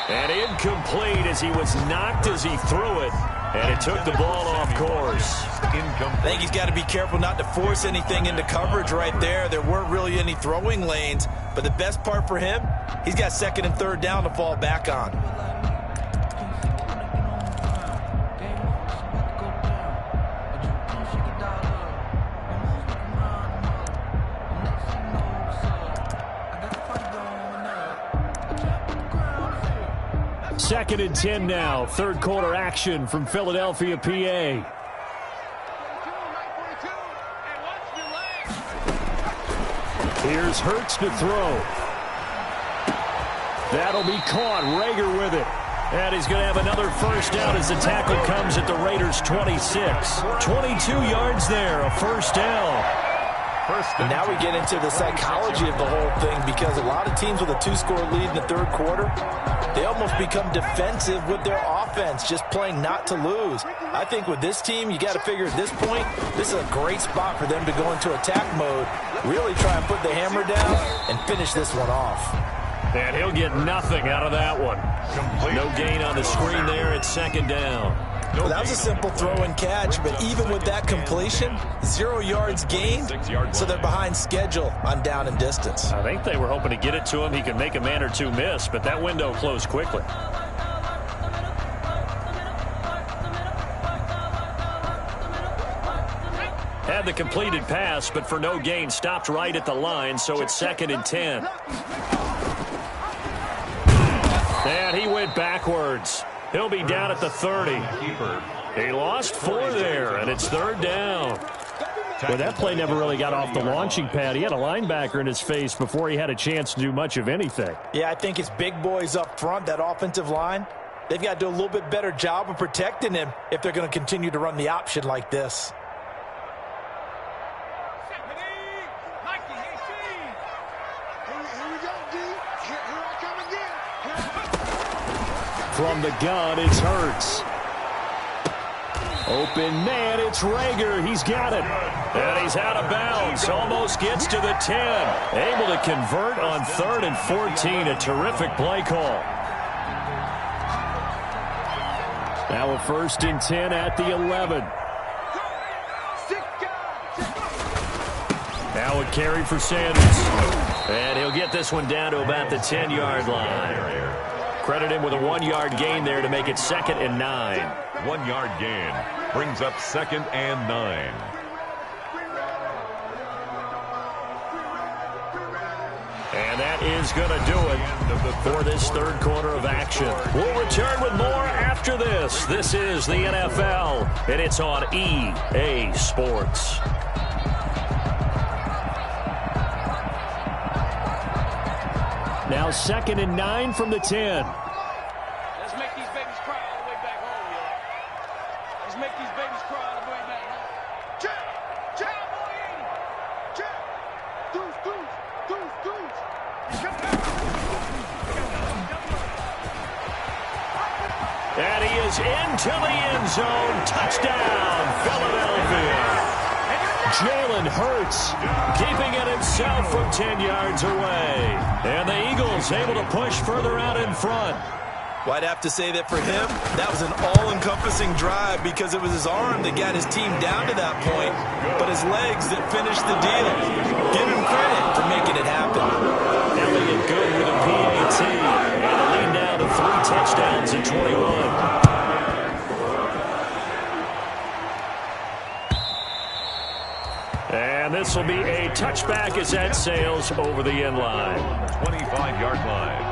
And incomplete as he was knocked as he threw it. And it took the ball off course. I think he's got to be careful not to force anything into coverage right there. There weren't really any throwing lanes. But the best part for him, he's got second and third down to fall back on. Second and 10 now. Third quarter action from Philadelphia, PA. Here's Hurts to throw. That'll be caught. Rager with it. And he's going to have another first down as the tackle comes at the Raiders' 26. 22 yards there, a first down. And now we get into the psychology of the whole thing, because a lot of teams with a two-score lead in the third quarter, they almost become defensive with their offense, just playing not to lose. I think with this team, you got to figure at this point, this is a great spot for them to go into attack mode, really try and put the hammer down and finish this one off. And he'll get nothing out of that one. No gain on the screen there. It's second down. Well, that was a simple throw and catch, but even with that completion, 0 yards gained, so they're behind schedule on down and distance. I think they were hoping to get it to him. He could make a man or two miss, but that window closed quickly. Had the completed pass, but for no gain, stopped right at the line, so it's second and 10. And he went backwards. He'll be down at the 30. He lost 4 there, and it's third down. Well, that play never really got off the launching pad. He had a linebacker in his face before he had a chance to do much of anything. Yeah, I think it's big boys up front, that offensive line. They've got to do a little bit better job of protecting him if they're going to continue to run the option like this. From the gun, it's Hurts. Open man, it's Rager. He's got it. And he's out of bounds. Almost gets to the 10. Able to convert on 3rd and 14. A terrific play call. Now a 1st and 10 at the 11. Now a carry for Sanders. And he'll get this one down to about the 10-yard line. Credit him with a 1-yard gain there to make it 2nd and 9. 1-yard gain brings up 2nd and 9. And that is going to do it for this third quarter of action. We'll return with more after this. This is the NFL, and it's on EA Sports. Now 2nd and 9 from the 10. Let's make these babies cry all the way back home, y'all. Let's make these babies cry all the way back home. Check, check, boy. Check. Deuce, deuce, deuce, deuce. And he is into the end zone. Touchdown, Philadelphia. Jalen Hurts keeping it himself from 10 yards away. And the Eagles able to push further out in front. Well, I'd have to say that for him, that was an all-encompassing drive, because it was his arm that got his team down to that point, but his legs that finished the deal. Give him credit for making it happen. Elliott good with a PAT. And a lead down to 3 touchdowns in 21. And this will be a touchback as that sails over the end line. 25-yard line.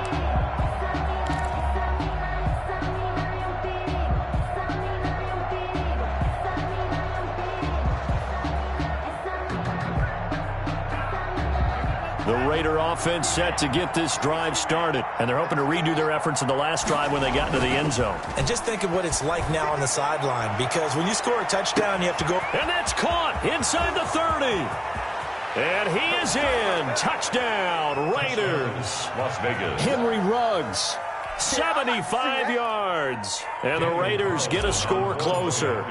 The Raider offense set to get this drive started, and they're hoping to redo their efforts in the last drive when they got into the end zone. And just think of what it's like now on the sideline, because when you score a touchdown, you have to go. And that's caught inside the 30. And he is in. Touchdown, Raiders. Las Vegas. Henry Ruggs, 75 yards. And the Raiders get a score closer.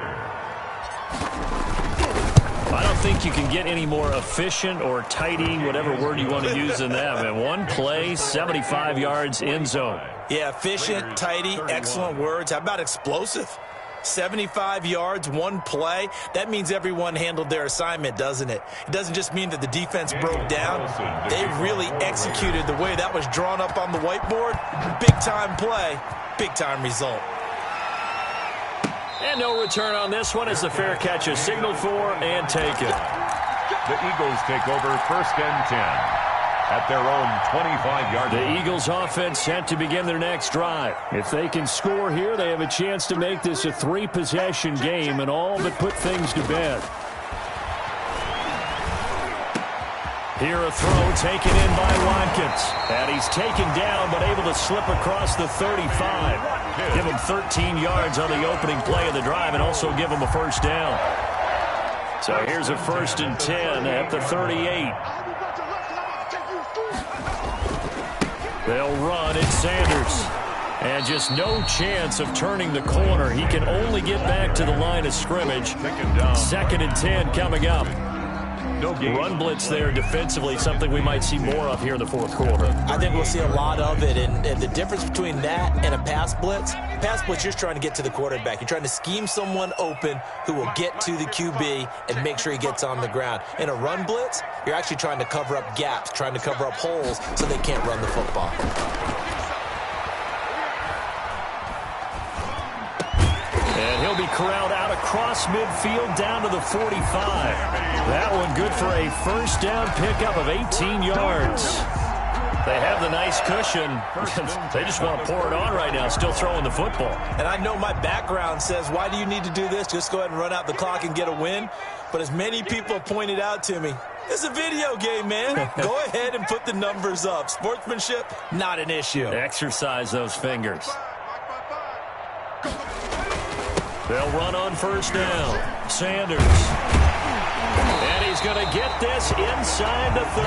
I don't think you can get any more efficient or tidy, whatever word you want to use, than that. And one play, 75 yards, end zone. Yeah, efficient, tidy, excellent words. How about explosive? 75 yards, one play. That means everyone handled their assignment, doesn't it? It doesn't just mean that the defense broke down. They really executed the way that was drawn up on the whiteboard. Big-time play, big-time result. And no return on this one as the fair catch is signaled for and taken. The Eagles take over 1st and 10. At their own 25-yard line. The Eagles offense set to begin their next drive. If they can score here, they have a chance to make this a 3-possession game and all but put things to bed. Here a throw taken in by Watkins. And he's taken down but able to slip across the 35. Give him 13 yards on the opening play of the drive and also give him a first down. So here's a 1st and 10 at the 38. They'll run. It's Sanders. And just no chance of turning the corner. He can only get back to the line of scrimmage. 2nd and 10 coming up. Run blitz there defensively, something we might see more of here in the 4th quarter. I think we'll see a lot of it, and the difference between that and a pass blitz, you're just trying to get to the quarterback. You're trying to scheme someone open who will get to the QB and make sure he gets on the ground. In a run blitz, you're actually trying to cover up gaps, trying to cover up holes so they can't run the football. And he'll be corralled out across midfield down to the 45. That one good for a first down pickup of 18 yards. They have the nice cushion. They just want to pour it on right now, still throwing the football. And I know my background says, why do you need to do this? Just go ahead and run out the clock and get a win. But as many people pointed out to me, it's a video game, man. Go ahead and put the numbers up. Sportsmanship, not an issue. Exercise those fingers. They'll run on first down. Sanders. And he's going to get this inside the 30.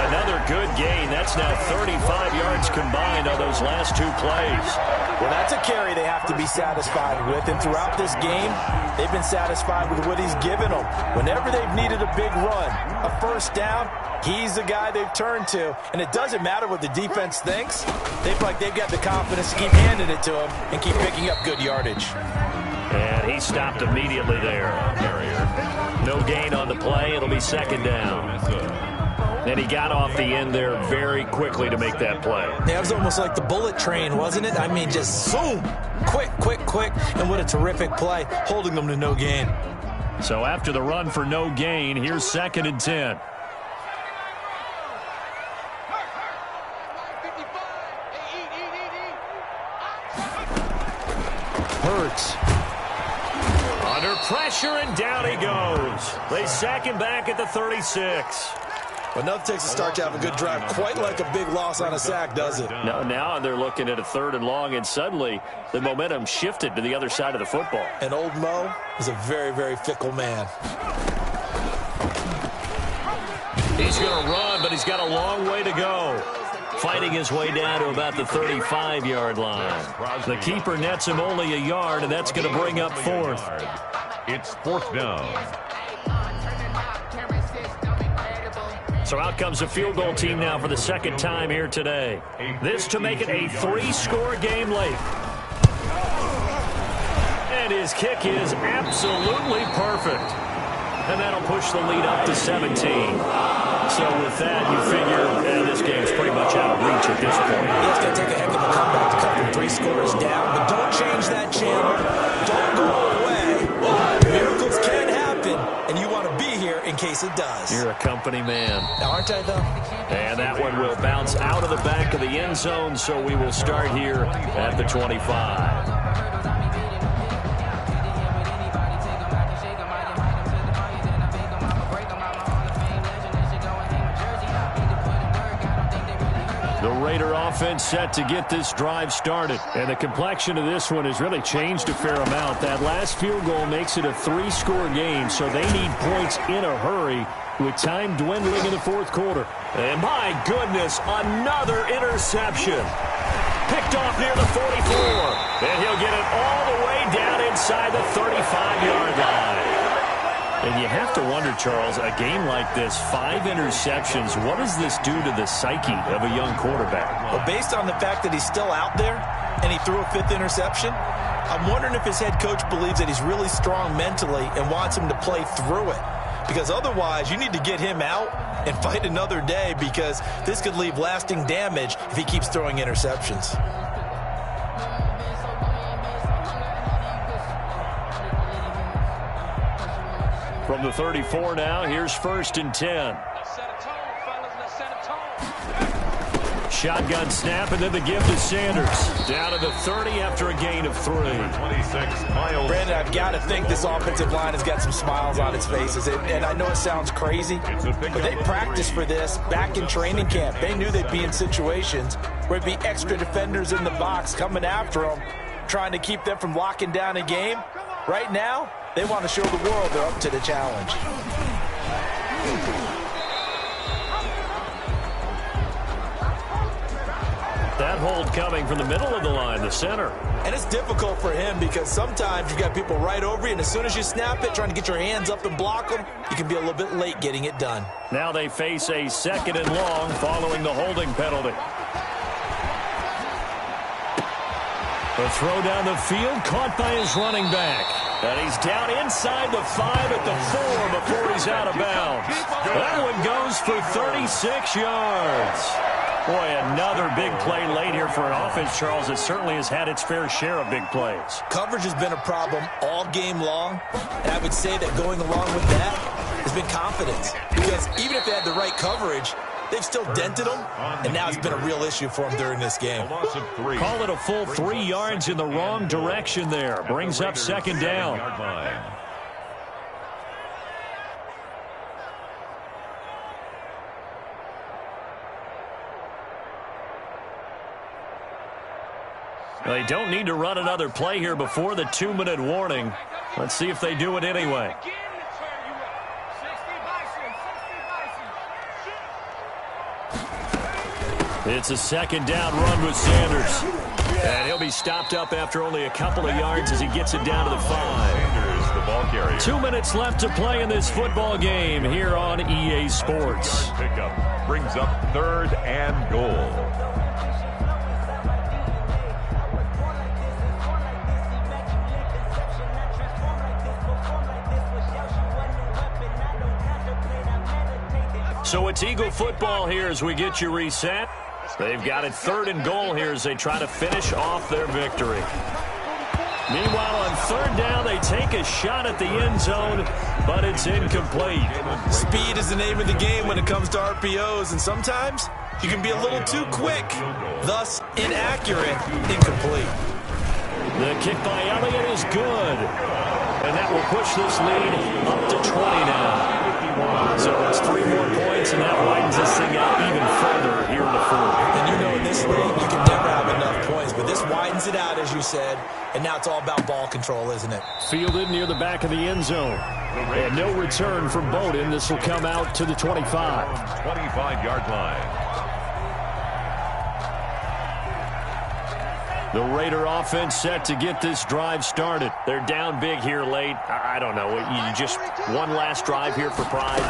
Another good gain. That's now 35 yards combined on those last 2 plays. Well, that's a carry they have to be satisfied with. And throughout this game, they've been satisfied with what he's given them. Whenever they've needed a big run, a first down, he's the guy they've turned to. And it doesn't matter what the defense thinks. They feel like they've got the confidence to keep handing it to him and keep picking up good yardage. And he stopped immediately there. No gain on the play. It'll be 2nd down. And he got off the end there very quickly to make that play. Yeah, it was almost like the bullet train, wasn't it? I mean, just zoom. Quick, quick, quick. And what a terrific play, holding them to no gain. So after the run for no gain, here's 2nd and 10. Hurts. Under pressure, and down he goes. They sack him back at the 36. But nothing takes a start to have a good drive, quite like a big loss on a sack, does it? Now they're looking at a 3rd and long, and suddenly the momentum shifted to the other side of the football. And old Mo is a very, very fickle man. He's going to run, but he's got a long way to go. Fighting his way down to about the 35-yard line. The keeper nets him only a yard, and that's going to bring up 4th. It's 4th down. So out comes a field goal team now for the 2nd time here today. This to make it a 3-score game late. And his kick is absolutely perfect. And that'll push the lead up to 17. So with that, you figure this game's pretty much out of reach at this point. Yeah, it's going to take a heck of a comeback to cut from 3 scores down. But don't change that channel. Don't go away. Miracles can happen, and you want to be here in case it does. You're a company man. Aren't I, though? And that one will bounce out of the back of the end zone, so we will start here at the 25. The Raider offense set to get this drive started. And the complexion of this one has really changed a fair amount. That last field goal makes it a 3-score game, so they need points in a hurry with time dwindling in the 4th quarter. And my goodness, another interception. Picked off near the 44. And he'll get it all the way down inside the 35-yard line. And And you have to wonder, Charles, a game like this, 5 interceptions, what does this do to the psyche of a young quarterback? Well, based on the fact that he's still out there and he threw a 5th interception, I'm wondering if his head coach believes that he's really strong mentally and wants him to play through it. Because otherwise, you need to get him out and fight another day, because this could leave lasting damage if he keeps throwing interceptions. From the 34 now, here's 1st and 10. Let's set a tone, fellas. Let's set a tone. Shotgun snap, and then the give to Sanders. Down to the 30 after a gain of 3. 26, Miles. Brandon, I've got to think this offensive line has got some smiles on its faces. And I know it sounds crazy, but they practiced for this back in training camp. They knew they'd be in situations where there'd be extra defenders in the box coming after them, trying to keep them from locking down a game. Right now, they want to show the world they're up to the challenge. That hold coming from the middle of the line, the center. And it's difficult for him because sometimes you've got people right over you, and as soon as you snap it, trying to get your hands up and block them, you can be a little bit late getting it done. Now they face a 2nd and long following the holding penalty. The throw down the field, caught by his running back. And he's down inside the 5 at the 4 before he's out of bounds. That one goes for 36 yards. Boy, another big play late here for an offense, Charles, that certainly has had its fair share of big plays. Coverage has been a problem all game long, and I would say that going along with that has been confidence. Because even if they had the right coverage, they've still dented them, and now it's been a real issue for them during this game. Call it a full 3 yards in the wrong direction there. Brings up 2nd down. They don't need to run another play here before the 2-minute warning. Let's see if they do it anyway. It's a 2nd down run with Sanders. And he'll be stopped up after only a couple of yards as he gets it down to the 5. Sanders, the ball carrier. 2 minutes left to play in this football game here on EA Sports. Pickup brings up 3rd and goal. So it's Eagle football here as we get you reset. They've got it 3rd and goal here as they try to finish off their victory. Meanwhile, on 3rd down, they take a shot at the end zone, but it's incomplete. Speed is the name of the game when it comes to RPOs, and sometimes you can be a little too quick, thus inaccurate, incomplete. The kick by Elliott is good, and that will push this lead up to 20 now. So it's 3 more points, and that widens this thing out even further here in the 4th. And you know in this league, you can never have enough points, but this widens it out, as you said, and now it's all about ball control, isn't it? Fielded near the back of the end zone. And no return from Bowden. This will come out to the 25. 25-yard line. The Raider offense set to get this drive started. They're down big here late. I don't know. You just one last drive here for pride.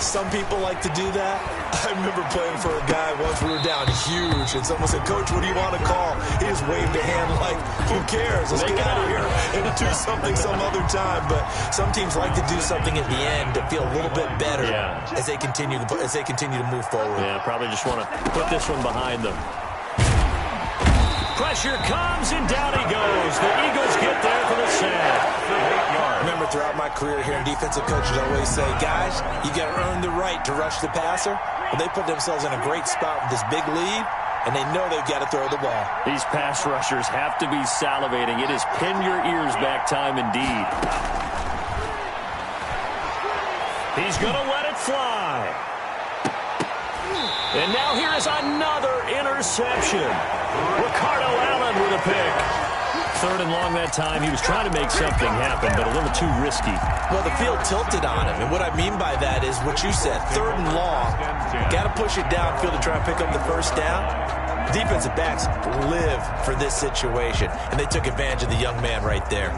Some people like to do that. I remember playing for a guy once. We were down huge, and someone said, "Coach, what do you want to call?" He just waved a hand like, "Who cares? Let's get out of here and do something some other time." But some teams like to do something at the end to feel a little bit better as they continue to move forward. Yeah, probably just want to put this one behind them. Pressure comes, and down he goes. The Eagles get there for the sack. Remember, throughout my career here, defensive coaches always say, guys, you got to earn the right to rush the passer. Well, they put themselves in a great spot with this big lead, and they know they've got to throw the ball. These pass rushers have to be salivating. It is pin your ears back time indeed. He's going to let it fly. And now here is another interception. Ricardo Allen with a pick. 3rd and long that time. He was trying to make something happen, but a little too risky. Well, the field tilted on him, and what I mean by that is what you said. 3rd and long. Got to push it downfield to try and pick up the 1st down. Defensive backs live for this situation, and they took advantage of the young man right there.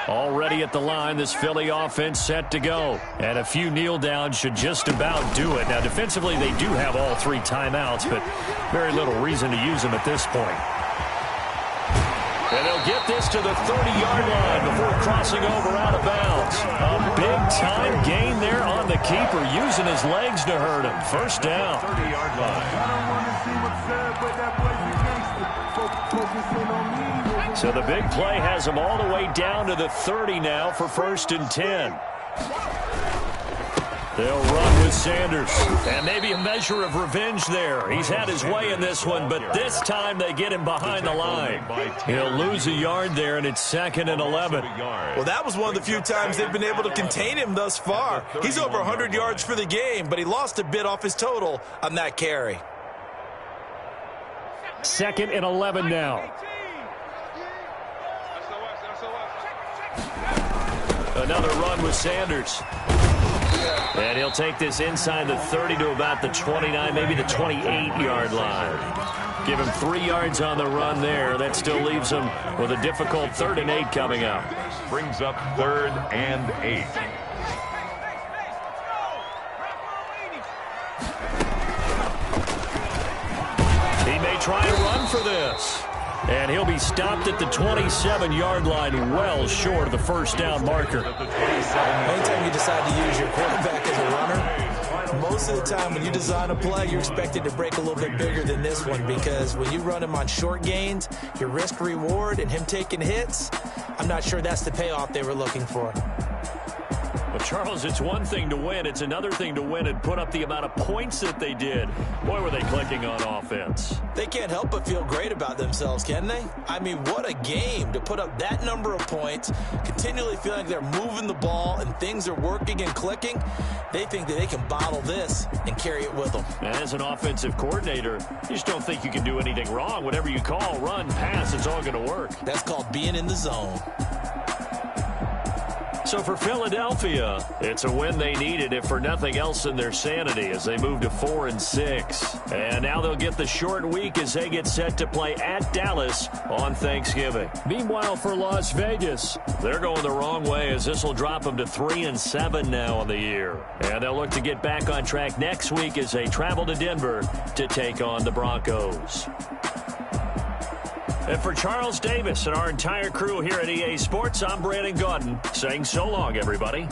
Already at the line, this Philly offense set to go. And a few kneel downs should just about do it. Now, defensively, they do have all 3 timeouts, but very little reason to use them at this point. And they'll get this to the 30-yard line before crossing over out of bounds. A big-time gain there on the keeper, using his legs to hurt him. First down. 30-yard line. So the big play has him all the way down to the 30 now for 1st and 10. They'll run with Sanders. And maybe a measure of revenge there. He's had his way in this one, but this time they get him behind the line. He'll lose a yard there, and it's 2nd and 11. Well, that was one of the few times they've been able to contain him thus far. He's over 100 yards for the game, but he lost a bit off his total on that carry. 2nd and 11 now. Another run with Sanders. And he'll take this inside the 30 to about the 29, maybe the 28-yard line. Give him 3 yards on the run there. That still leaves him with a difficult 3rd and 8 coming up. Brings up 3rd and 8. He may try to run for this. And he'll be stopped at the 27-yard line, well short of the first down marker. Anytime you decide to use your quarterback as a runner, most of the time when you design a play, you're expected to break a little bit bigger than this one, because when you run him on short gains, your risk-reward and him taking hits, I'm not sure that's the payoff they were looking for. Well, Charles, it's one thing to win. It's another thing to win and put up the amount of points that they did. Boy, were they clicking on offense. They can't help but feel great about themselves, can they? I mean, what a game to put up that number of points, continually feeling like they're moving the ball and things are working and clicking. They think that they can bottle this and carry it with them. As an offensive coordinator, you just don't think you can do anything wrong. Whatever you call, run, pass, it's all going to work. That's called being in the zone. So for Philadelphia, it's a win they needed, if for nothing else than their sanity, as they move to 4-6. And now they'll get the short week as they get set to play at Dallas on Thanksgiving. Meanwhile, for Las Vegas, they're going the wrong way, as this will drop them to 3-7 now on the year. And they'll look to get back on track next week as they travel to Denver to take on the Broncos. And for Charles Davis and our entire crew here at EA Sports, I'm Brandon Gaudin saying so long, everybody.